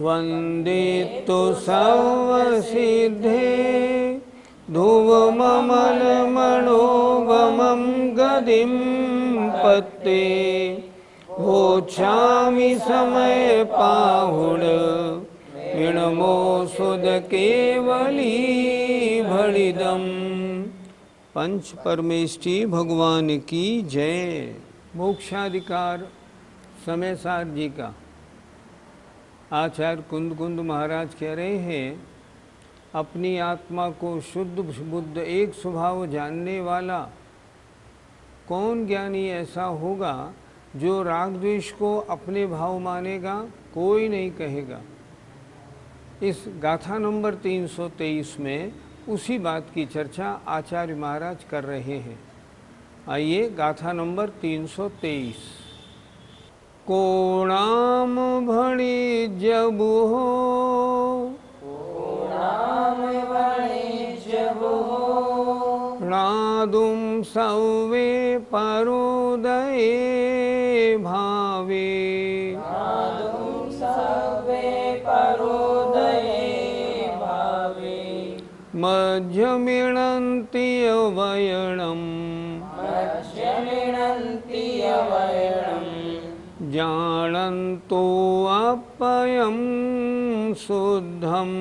वन्दितु सर्वसिद्धे ध्रुवममलमणोगमं गतिं पत्ते भोक्षामि समय पाहुड विणमो सुद केवली भणिदम। पंच परमेष्ठी भगवान की जय। मोक्षाधिकार समयसार जी का आचार्य कुंद महाराज कह रहे हैं, अपनी आत्मा को शुद्ध बुद्ध एक स्वभाव जानने वाला कौन ज्ञानी ऐसा होगा जो राग द्वेष को अपने भाव मानेगा? कोई नहीं कहेगा। इस गाथा नंबर 323 में उसी बात की चर्चा आचार्य महाराज कर रहे हैं। आइए गाथा नंबर 323। को नाम भणी जब हो, नादुम सवे परोदये भावे, मध्यमिणन्ति अवयणम् जानन्तो अपयं शुद्धम्।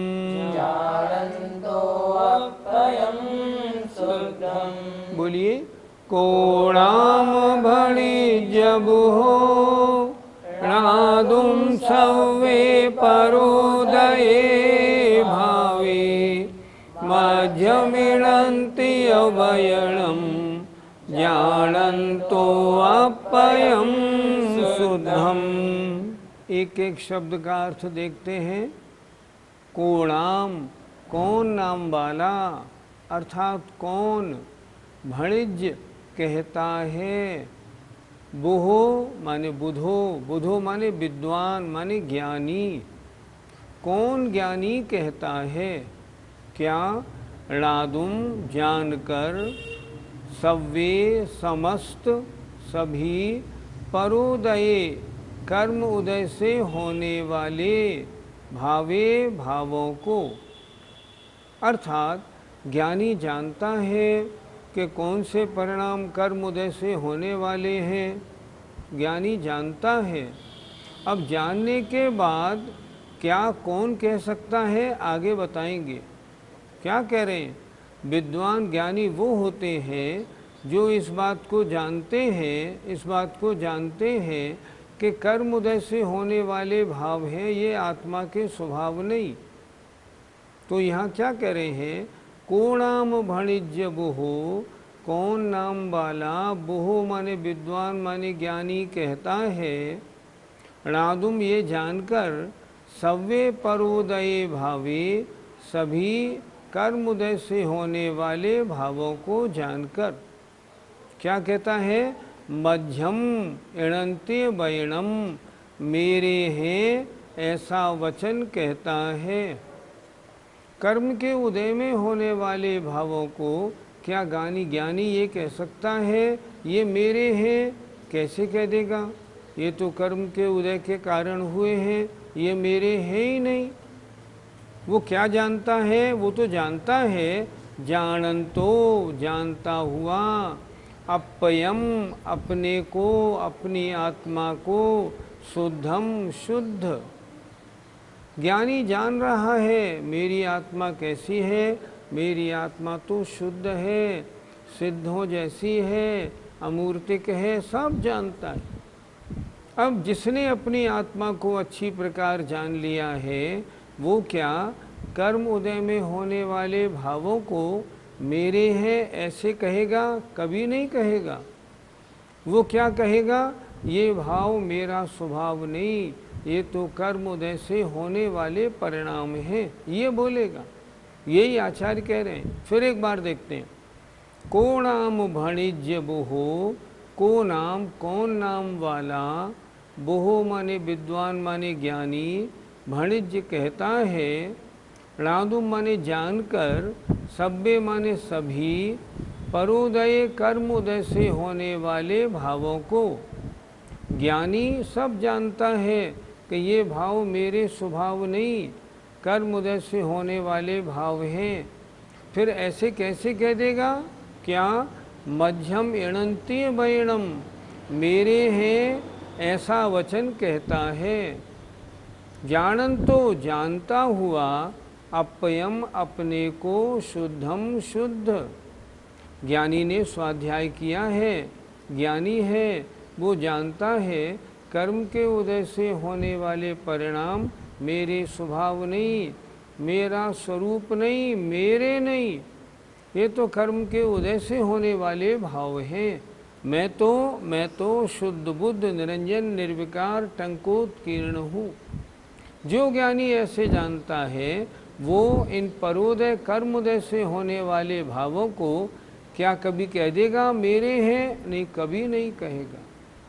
बोलिए। को नाम भणी जब हो, नादुम सवे परोदये भावे, मध्यमिणन्ति अवयणम् जानन्तो अपयं शुद्धम। एक एक शब्द का अर्थ देखते हैं। कोणाम कौन नाम वाला, अर्थात कौन भणिज कहता है। बुहो माने बुधो, बुधो माने विद्वान माने ज्ञानी। कौन ज्ञानी कहता है क्या? णादुम जानकर, सव्वे समस्त सभी, परोदये कर्म उदय से होने वाले, भावे भावों को। अर्थात ज्ञानी जानता है कि कौन से परिणाम कर्म उदय से होने वाले हैं, ज्ञानी जानता है। अब जानने के बाद क्या कौन कह सकता है, आगे बताएंगे। क्या कह रहे हैं? विद्वान ज्ञानी वो होते हैं जो इस बात को जानते हैं कि कर्म उदय से होने वाले भाव हैं, ये आत्मा के स्वभाव नहीं। तो यहाँ क्या कह रहे हैं? को नाम भणिज्य बुहो, कौन नाम वाला, बुहो माने विद्वान माने ज्ञानी कहता है। णादुम ये जानकर, सव्वे परोदये भावे सभी कर्म उदय से होने वाले भावों को जानकर। क्या कहता है? मध्यम इणन्ते वयणम, मेरे हैं ऐसा वचन कहता है। कर्म के उदय में होने वाले भावों को क्या ज्ञानी ये कह सकता है ये मेरे हैं? कैसे कह देगा? ये तो कर्म के उदय के कारण हुए हैं, ये मेरे हैं ही नहीं। वो क्या जानता है? वो तो जानता है जानन्तो जानता हुआ, अपयम अपने को, अपनी आत्मा को, शुद्धम शुद्ध। ज्ञानी जान रहा है मेरी आत्मा कैसी है, मेरी आत्मा तो शुद्ध है, सिद्धों जैसी है, अमूर्तिक है, सब जानता है। अब जिसने अपनी आत्मा को अच्छी प्रकार जान लिया है वो क्या कर्म उदय में होने वाले भावों को मेरे हैं ऐसे कहेगा? कभी नहीं कहेगा। वो क्या कहेगा? ये भाव मेरा स्वभाव नहीं, ये तो कर्म उदय से होने वाले परिणाम हैं, ये बोलेगा। यही आचार्य कह रहे हैं। फिर एक बार देखते हैं। को नाम भणिज्य बुहो, को नाम कौन नाम वाला, बुहो माने विद्वान माने ज्ञानी, भणिज्य कहता है, णादुम माने जानकर, सब्बे माने सभी, परोदय कर्म उदय से होने वाले भावों को। ज्ञानी सब जानता है कि ये भाव मेरे स्वभाव नहीं, कर्म उदय से होने वाले भाव हैं। फिर ऐसे कैसे कह देगा? क्या? मध्यम इणंती बैणम, मेरे हैं ऐसा वचन कहता है। जानन तो जानता हुआ, अपयम अपने को, शुद्धम शुद्ध। ज्ञानी ने स्वाध्याय किया है, ज्ञानी है, वो जानता है कर्म के उदय से होने वाले परिणाम मेरे स्वभाव नहीं, मेरा स्वरूप नहीं, मेरे नहीं, ये तो कर्म के उदय से होने वाले भाव हैं। मैं तो शुद्ध बुद्ध निरंजन निर्विकार टंकोत्कीर्ण हूँ। जो ज्ञानी ऐसे जानता है वो इन परोदय कर्मोदय से होने वाले भावों को क्या कभी कह देगा मेरे हैं? नहीं, कभी नहीं कहेगा।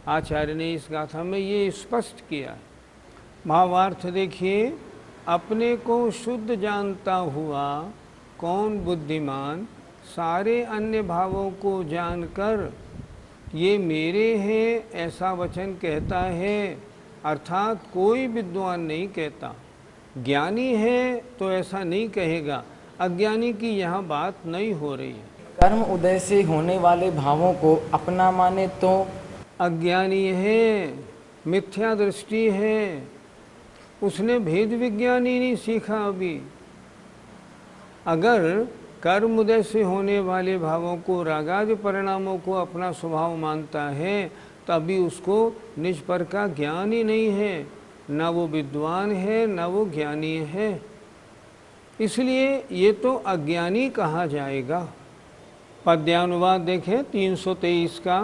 आचार्य ने इस गाथा में ये स्पष्ट किया है। भावार्थ देखिए, अपने को शुद्ध जानता हुआ कौन बुद्धिमान सारे अन्य भावों को जानकर ये मेरे हैं ऐसा वचन कहता है। अर्थात कोई विद्वान नहीं कहता। ज्ञानी है तो ऐसा नहीं कहेगा, अज्ञानी की यहाँ बात नहीं हो रही है। कर्म उदय से होने वाले भावों को अपना माने तो अज्ञानी है, मिथ्या दृष्टि है, उसने भेद विज्ञान ही नहीं सीखा अभी। अगर कर्म उदय से होने वाले भावों को, रागादि परिणामों को अपना स्वभाव मानता है तो अभी उसको निज पर का ज्ञान ही नहीं है, ना वो विद्वान है ना वो ज्ञानी है, इसलिए ये तो अज्ञानी कहा जाएगा। पद्यानुवाद देखें 323 का।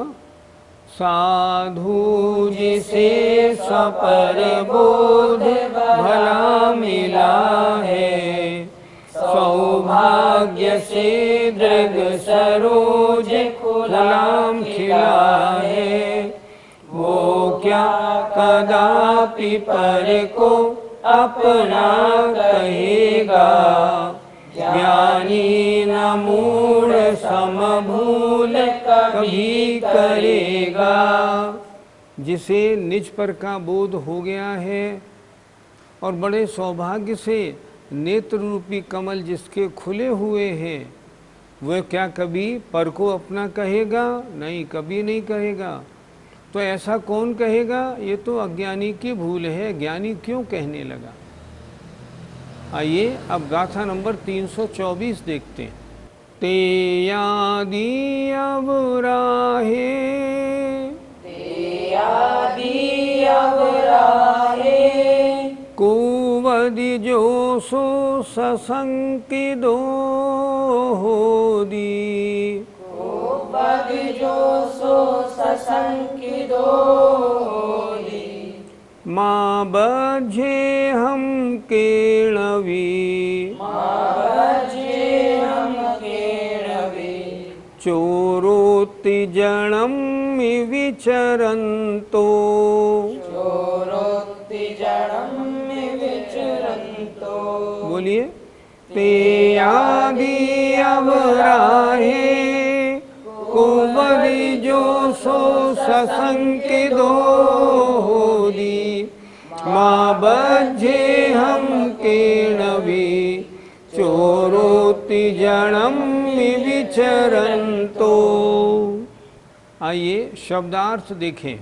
साधु जिसे सपर बोध भला मिला है, सौभाग्य से दृग सरोज गुलाम खिला है। वो क्या कदापि पर को अपना कहेगा, ज्ञानी न मूढ़ समभूल कभी करेगा। जिसे निज पर का बोध हो गया है और बड़े सौभाग्य से नेत्र रूपी कमल जिसके खुले हुए हैं, वह क्या कभी पर को अपना कहेगा? नहीं, कभी नहीं कहेगा। तो ऐसा कौन कहेगा? ये तो अज्ञानी की भूल है, ज्ञानी क्यों कहने लगा। आइए अब गाथा नंबर 324 देखते हैं। ते यादी अब राहे, कुवदि जो सो ससंकी दो होदी, माँ बझे हम केणवी, चोरोति जन्म विचरंतो, बोलिए। ते आदि अब राहे, कुवदि जो सो ससंकी दो होदी, माँ बझे हम केणवी, चोरोति जन्म विचरंतो। आइए शब्दार्थ देखें।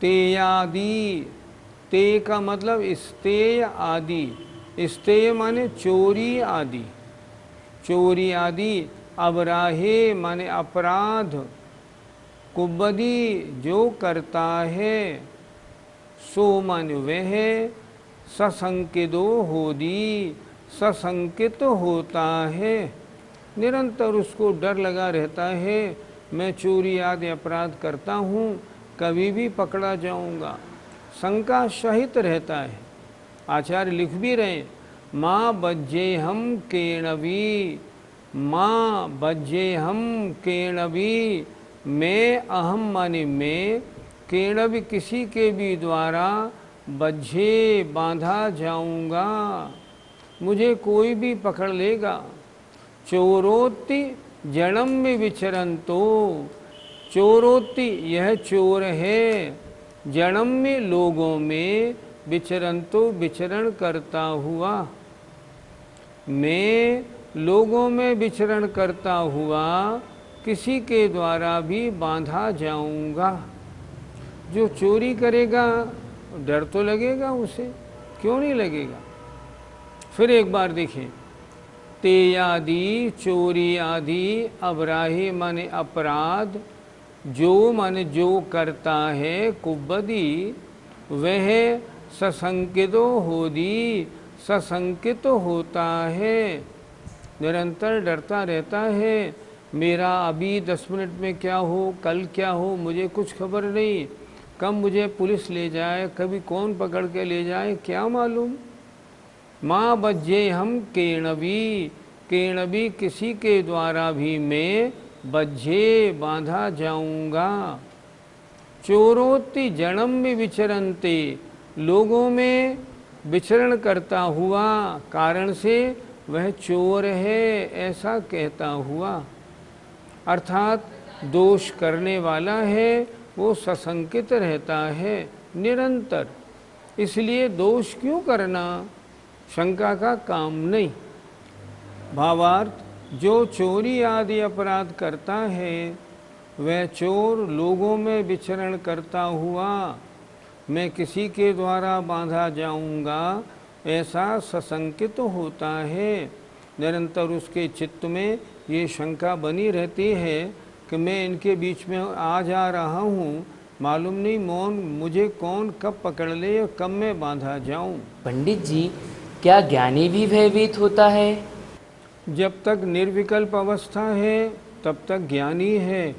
तेयादि, ते का मतलब स्तेय आदि, स्तेय माने चोरी आदि, चोरी आदि। अबराहे माने अपराध, कुबदी जो करता है, सो माने वह, ससंकितो होदी ससंकित होता है, निरंतर उसको डर लगा रहता है, मैं चोरी आदि अपराध करता हूँ, कभी भी पकड़ा जाऊँगा, शंका सहित रहता है। आचार्य लिख भी रहे, माँ बज्जे हम केणवी, माँ बज्जे हम केणवी, मैं अहम माने मैं, केणवी किसी के भी द्वारा, बज्झे बांधा जाऊंगा, मुझे कोई भी पकड़ लेगा। चोरोति जन्म में विचरंतो, चोरोति यह चोर है, जन्म में लोगों में विचरंतो विचरण करता हुआ, मैं लोगों में विचरण करता हुआ किसी के द्वारा भी बांधा जाऊंगा। जो चोरी करेगा डर तो लगेगा उसे, क्यों नहीं लगेगा। फिर एक बार देखें, ते आदि चोरी आदि अबराही माने अपराध, जो माने जो करता है कुबदी, वह सशंकितो होदी, सशंकित होता है, निरंतर डरता रहता है। मेरा अभी 10 मिनट में क्या हो, कल क्या हो, मुझे कुछ खबर नहीं, कब मुझे पुलिस ले जाए, कभी कौन पकड़ के ले जाए, क्या मालूम। माँ बज्जे हम केणवी, केणवी किसी के द्वारा भी मैं बज्झे बांधा जाऊंगा। चोरोति जन्म में विचरंते, लोगों में विचरण करता हुआ, कारण से वह चोर है ऐसा कहता हुआ, अर्थात दोष करने वाला है वो सशंकित रहता है निरंतर। इसलिए दोष क्यों करना, शंका का काम नहीं। भावार्थ, जो चोरी आदि अपराध करता है वह चोर लोगों में विचरण करता हुआ मैं किसी के द्वारा बांधा जाऊंगा ऐसा सशंकित होता है। निरंतर उसके चित्त में ये शंका बनी रहती है कि मैं इनके बीच में आ जा रहा हूँ, मालूम नहीं मुझे कौन कब पकड़ ले और कब मैं बांधा जाऊँ। पंडित जी, क्या ज्ञानी भी भयभीत होता है? जब तक निर्विकल्प अवस्था है तब तक ज्ञानी है।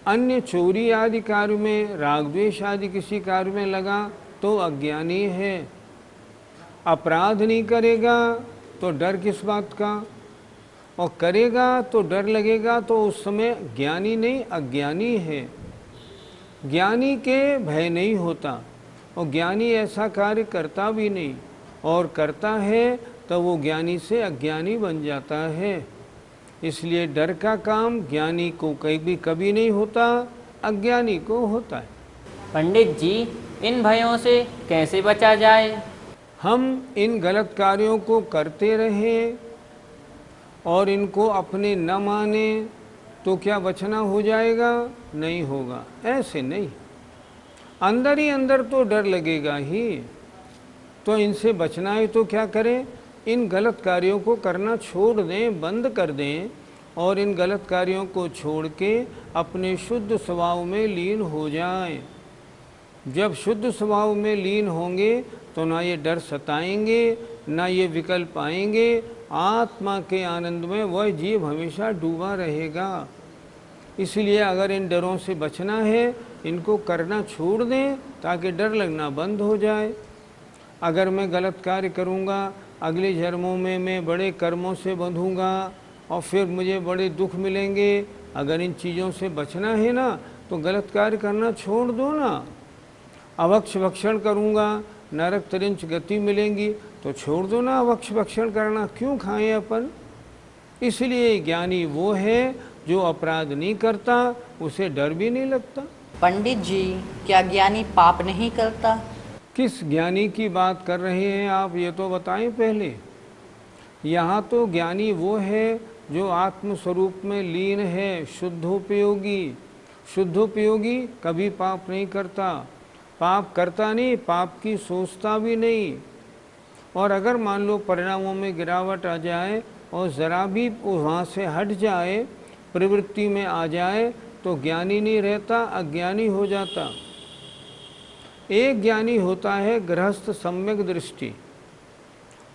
अन्य चोरी आदि कार्य में, राग द्वेष आदि किसी कार्य में लगा तो अज्ञानी है। अपराध नहीं करेगा तो डर किस बात का, और करेगा तो डर लगेगा, तो उस समय ज्ञानी नहीं अज्ञानी है। ज्ञानी के भय नहीं होता और ज्ञानी ऐसा कार्य करता भी नहीं, और करता है तो वो ज्ञानी से अज्ञानी बन जाता है। इसलिए डर का काम ज्ञानी को कभी नहीं होता, अज्ञानी को होता है। पंडित जी, इन भयों से कैसे बचा जाए? हम इन गलत कार्यों को करते रहें और इनको अपने न माने तो क्या बचना हो जाएगा? नहीं होगा। ऐसे नहीं, अंदर ही अंदर तो डर लगेगा ही। तो इनसे बचना है तो क्या करें? इन गलत कार्यों को करना छोड़ दें, बंद कर दें, और इन गलत कार्यों को छोड़ के अपने शुद्ध स्वभाव में लीन हो जाएं। जब शुद्ध स्वभाव में लीन होंगे तो ना ये डर सताएंगे, ना ये विकल्प आएंगे। आत्मा के आनंद में वह जीव हमेशा डूबा रहेगा। इसलिए अगर इन डरों से बचना है, इनको करना छोड़ दें ताकि डर लगना बंद हो जाए। अगर मैं गलत कार्य करूँगा, अगले जन्मों में मैं बड़े कर्मों से बंधूँगा और फिर मुझे बड़े दुख मिलेंगे। अगर इन चीज़ों से बचना है ना, तो गलत कार्य करना छोड़ दो ना। अवक्ष भक्षण करूँगा, नरक तरिंच गति मिलेंगी, तो छोड़ दो ना अवक्ष भक्षण करना, क्यों खाएं अपन। इसलिए ज्ञानी वो है जो अपराध नहीं करता, उसे डर भी नहीं लगता। पंडित जी, क्या ज्ञानी पाप नहीं करता? किस ज्ञानी की बात कर रहे हैं आप, ये तो बताएं पहले। यहाँ तो ज्ञानी वो है जो आत्म स्वरूप में लीन है, शुद्धोपयोगी। शुद्धोपयोगी कभी पाप नहीं करता, पाप करता नहीं, पाप की सोचता भी नहीं। और अगर मान लो परिणामों में गिरावट आ जाए और ज़रा भी वहाँ से हट जाए, प्रवृत्ति में आ जाए, तो ज्ञानी नहीं रहता, अज्ञानी हो जाता। एक ज्ञानी होता है गृहस्थ सम्यक दृष्टि,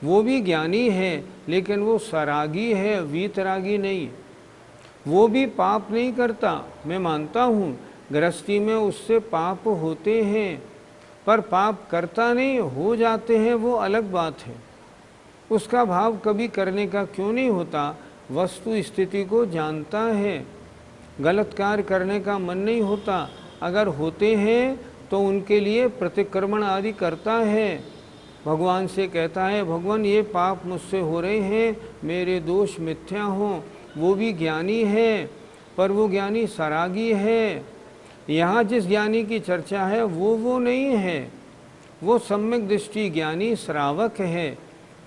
वो भी ज्ञानी है लेकिन वो सरागी है, वीतरागी नहीं। वो भी पाप नहीं करता, मैं मानता हूँ गृहस्थी में उससे पाप होते हैं, पर पाप करता नहीं, हो जाते हैं, वो अलग बात है। उसका भाव कभी करने का क्यों नहीं होता? वस्तु स्थिति को जानता है, गलत कार्य करने का मन नहीं होता। अगर होते हैं तो उनके लिए प्रतिक्रमण आदि करता है, भगवान से कहता है भगवान ये पाप मुझसे हो रहे हैं, मेरे दोष मिथ्या हों। वो भी ज्ञानी है, पर वो ज्ञानी सरागी है। यहाँ जिस ज्ञानी की चर्चा है वो नहीं है। वो सम्यक दृष्टि ज्ञानी श्रावक है,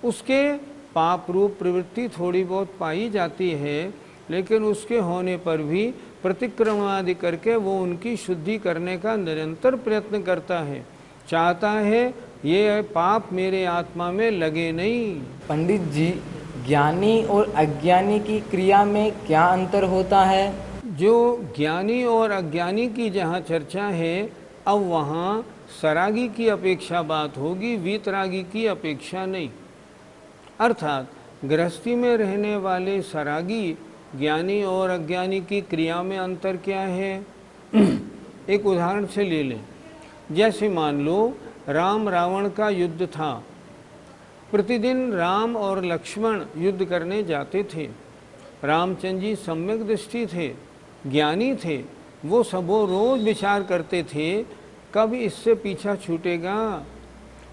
उसके पाप रूप प्रवृत्ति थोड़ी बहुत पाई जाती है, लेकिन उसके होने पर भी प्रतिक्रमण आदि करके वो उनकी शुद्धि करने का निरंतर प्रयत्न करता है, चाहता है ये पाप मेरे आत्मा में लगे नहीं। पंडित जी, ज्ञानी और अज्ञानी की क्रिया में क्या अंतर होता है? जो ज्ञानी और अज्ञानी की जहाँ चर्चा है, अब वहाँ सरागी की अपेक्षा बात होगी, वीतरागी की अपेक्षा नहीं। अर्थात गृहस्थी में रहने वाले सरागी ज्ञानी और अज्ञानी की क्रिया में अंतर क्या है? एक उदाहरण से ले लें। जैसे मान लो राम रावण का युद्ध था। प्रतिदिन राम और लक्ष्मण युद्ध करने जाते थे। रामचंद्र जी सम्यक दृष्टि थे, ज्ञानी थे, वो सबो रोज विचार करते थे कब इससे पीछा छूटेगा,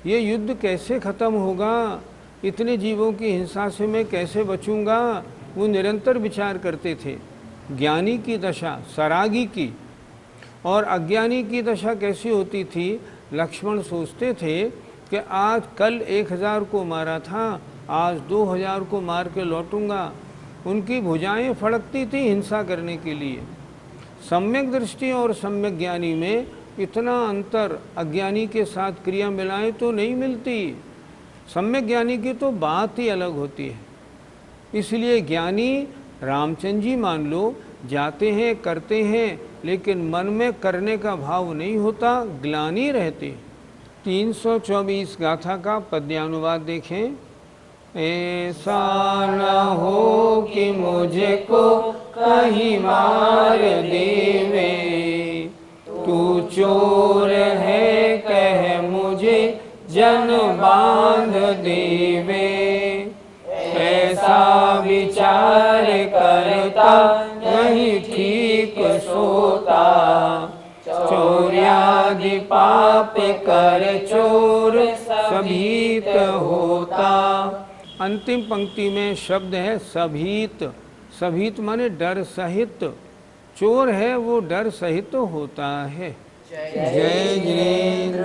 ये युद्ध कैसे खत्म होगा, इतने जीवों की हिंसा से मैं कैसे बचूंगा, वो निरंतर विचार करते थे। ज्ञानी की दशा सरागी की। और अज्ञानी की दशा कैसी होती थी? लक्ष्मण सोचते थे कि आज कल 1000 को मारा था, आज 2000 को मार के लौटूंगा। उनकी भुजाएं फड़कती थी हिंसा करने के लिए। सम्यक दृष्टि और सम्यक ज्ञानी में इतना अंतर अज्ञानी के साथ क्रिया मिलाएं तो नहीं मिलती। सम्यक ज्ञानी की तो बात ही अलग होती है। इसलिए ज्ञानी रामचंद्र जी मान लो जाते हैं, करते हैं, लेकिन मन में करने का भाव नहीं होता, ग्लानि रहते। 324 गाथा का पद्यानुवाद देखें। ऐसा न हो कि मुझको कहीं मार देवे, तू चोर है कह मुझे जन बांध देवे। ऐसा विचार करता नहीं ठीक सोता, चोर्यादि पाप कर चोर सभीत होता। अंतिम पंक्ति में शब्द है सभीत। सभीत माने डर सहित। चोर है वो डर सहित होता है। जय जिनेंद्र।